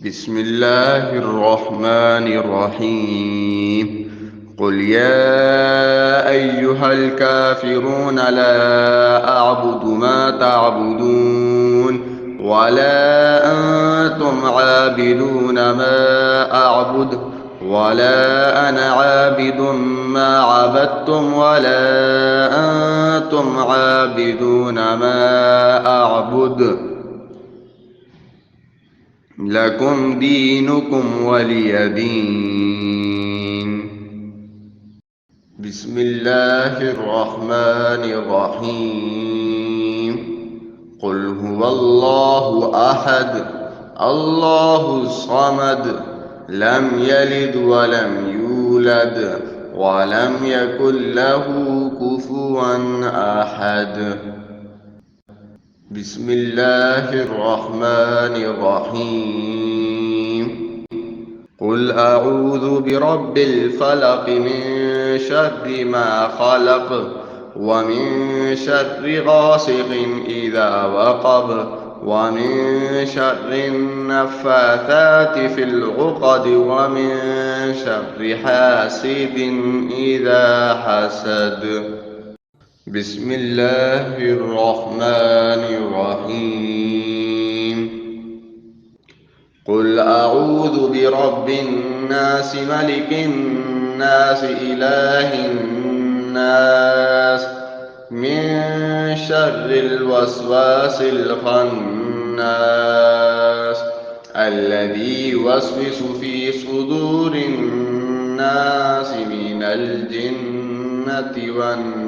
بسم الله الرحمن الرحيم. قل يا أيها الكافرون لا أعبد ما تعبدون ولا أنتم عابدون ما أعبد ولا أنا عابد ما عبدتم ولا أنتم عابدون ما أعبد لكم دينكم ولي دين. بسم الله الرحمن الرحيم. قل هو الله أحد الله الصمد لم يلد ولم يولد ولم يكن له كفوا أحد. بسم الله الرحمن الرحيم. قل أعوذ برب الفلق من شر ما خلق ومن شر غاسق إذا وقب ومن شر النفاثات في العقد ومن شر حاسد إذا حسد. بسم الله الرحمن الرحيم. قل أعوذ برب الناس ملك الناس إله الناس من شر الوسواس الخناس الذي يوسوس في صدور الناس من الجنة والناس.